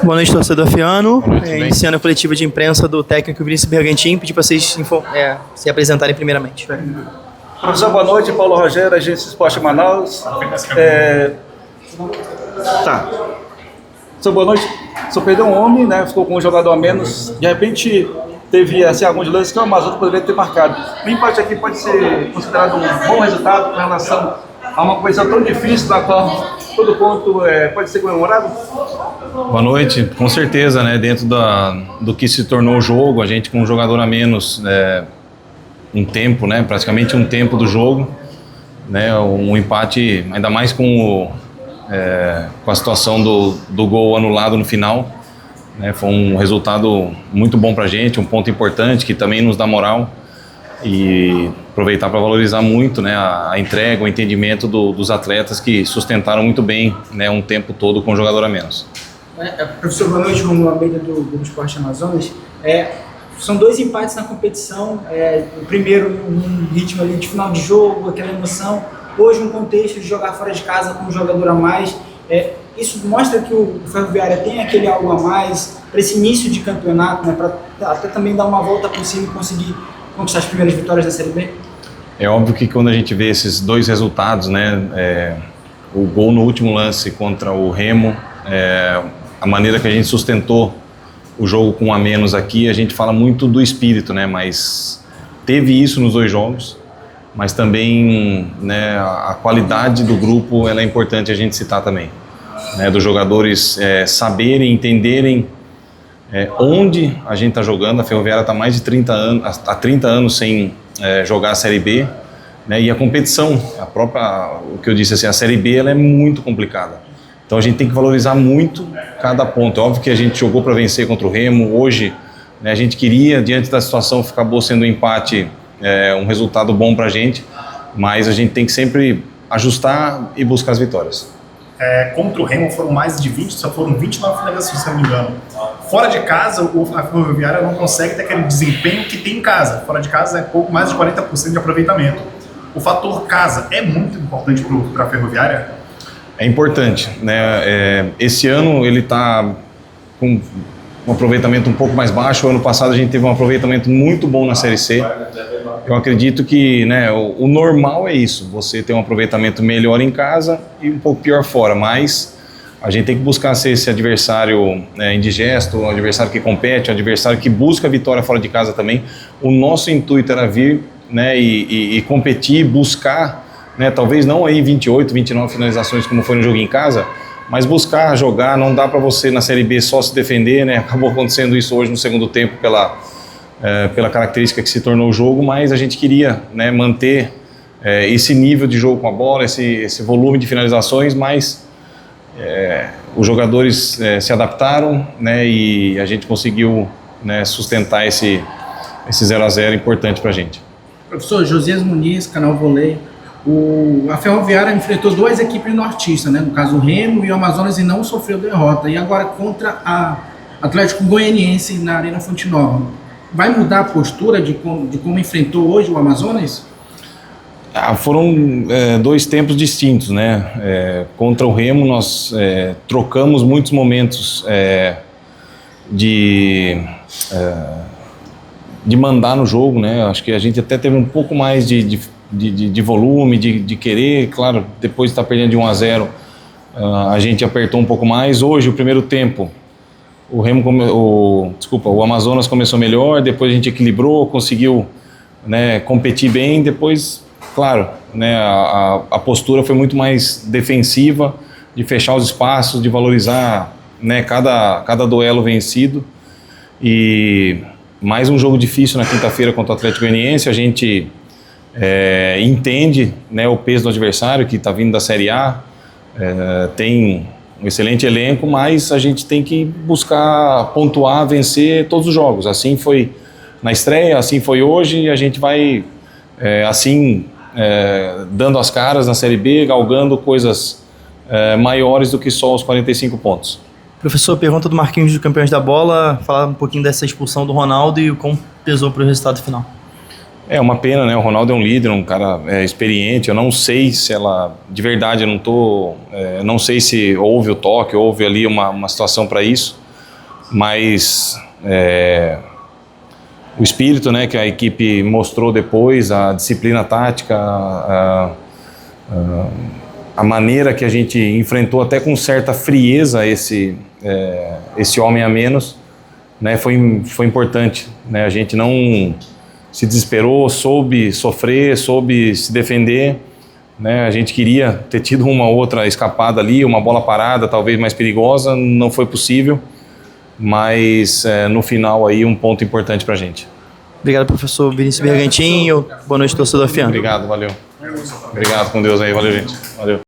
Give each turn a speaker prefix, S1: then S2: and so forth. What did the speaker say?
S1: Boa noite, torcedor Fiano.
S2: Boa noite,
S1: Iniciando a coletiva de imprensa do técnico Vinícius Bergantin, pedir para vocês se apresentarem primeiramente.
S3: Professor, boa noite. Paulo Rogério, Agência Esporte Manaus. Professor, boa noite. O senhor perdeu um homem, né? Ficou com um jogador a menos. De repente, teve assim, alguns lances que o Amazonas poderia ter marcado. O empate aqui pode ser considerado um bom resultado com relação a uma coisa tão difícil, da qual todo ponto pode ser comemorado?
S2: Boa noite, com certeza, né? Dentro do que se tornou o jogo, a gente com um jogador a menos, um tempo, né? Praticamente um tempo do jogo, né? Um empate, ainda mais com a situação do gol anulado no final, né? Foi um resultado muito bom pra gente, um ponto importante que também nos dá moral. E aproveitar para valorizar muito, né, a entrega, o entendimento dos atletas que sustentaram muito bem, né, um tempo todo com um jogador a menos.
S4: Professor, boa noite, Romulo Almeida do Grupo Esporte Amazonas. São 2 empates na competição, o primeiro num ritmo ali de final de jogo, aquela emoção, hoje um contexto de jogar fora de casa com um jogador a mais. Isso mostra que o Ferroviária tem aquele algo a mais para esse início de campeonato, né, para até também dar uma volta por cima e conseguir conquistar as primeiras vitórias da Série B?
S2: É óbvio que quando a gente vê esses 2 resultados, né, o gol no último lance contra o Remo, a maneira que a gente sustentou o jogo com um a menos aqui, a gente fala muito do espírito, né, mas teve isso nos 2 jogos, mas também, né, a qualidade do grupo ela é importante a gente citar também, né, dos jogadores saberem, entenderem onde a gente está jogando. A Ferroviária está mais de 30 anos sem jogar a Série B, né? E a competição, o que eu disse assim, a Série B ela é muito complicada. Então a gente tem que valorizar muito cada ponto. É óbvio que a gente jogou para vencer contra o Remo. Hoje, né, a gente queria, diante da situação, acabou sendo um empate, um resultado bom para a gente, mas a gente tem que sempre ajustar e buscar as vitórias.
S5: Contra o Remo foram mais de 20, só foram 29 finalizações, se não me engano. Fora de casa, a Ferroviária não consegue ter aquele desempenho que tem em casa. Fora de casa é pouco mais de 40% de aproveitamento. O fator casa é muito importante para a Ferroviária?
S2: É importante, né? Esse ano ele está com um aproveitamento um pouco mais baixo. O ano passado a gente teve um aproveitamento muito bom na Série C. Eu acredito que, né, o normal é isso, você ter um aproveitamento melhor em casa e um pouco pior fora, mas a gente tem que buscar ser esse adversário indigesto, um adversário que compete, um adversário que busca a vitória fora de casa também. O nosso intuito era vir, né, e competir, buscar, né, talvez não aí 28, 29 finalizações como foi no jogo em casa, mas buscar jogar. Não dá para você na Série B só se defender, né? Acabou acontecendo isso hoje no segundo tempo pela característica que se tornou o jogo, mas a gente queria, né, manter esse nível de jogo com a bola, esse volume de finalizações, mas os jogadores se adaptaram, né, e a gente conseguiu, né, sustentar esse 0-0 importante para a gente.
S4: Professor Josias Muniz, Canal Volley. A Ferroviária enfrentou 2 equipes nortistas, né, no caso o Remo e o Amazonas, e não sofreu derrota. E agora contra a Atlético Goianiense na Arena Fonte Nova. Vai mudar a postura de como enfrentou hoje o Amazonas?
S2: Foram 2 tempos distintos, né? Contra o Remo nós trocamos muitos momentos de mandar no jogo, né? Acho que a gente até teve um pouco mais de volume, de querer. Claro, depois de estar perdendo de 1-0, a gente apertou um pouco mais. Hoje, o primeiro tempo, o Amazonas começou melhor, depois a gente equilibrou, conseguiu, né, competir bem. Depois, claro, né, a postura foi muito mais defensiva, de fechar os espaços, de valorizar, né, cada duelo vencido. E mais um jogo difícil na quinta-feira contra o Atlético Goianiense. A gente entende, né, o peso do adversário que está vindo da Série A, tem um excelente elenco, mas a gente tem que buscar pontuar, vencer todos os jogos. Assim foi na estreia, assim foi hoje, e a gente vai dando as caras na Série B, galgando coisas maiores do que só os 45 pontos.
S1: Professor, pergunta do Marquinhos do Campeões da Bola, falar um pouquinho dessa expulsão do Ronaldo e o quão pesou para o resultado final.
S2: É uma pena, né? O Ronaldo é um líder, um cara experiente. Eu não sei se ela, de verdade, eu não tô, não sei se houve o toque, houve ali uma situação para isso, mas o espírito, né, que a equipe mostrou depois, a disciplina tática, a maneira que a gente enfrentou até com certa frieza esse homem a menos, né, foi importante, né? A gente não se desesperou, soube sofrer, soube se defender, né? A gente queria ter tido uma outra escapada ali, uma bola parada, talvez mais perigosa, não foi possível, mas no final aí um ponto importante pra gente.
S1: Obrigado, professor Vinícius Bergantin. Boa noite, torcedor Fiano.
S2: Obrigado, valeu. Obrigado, com Deus aí, valeu, gente. Valeu.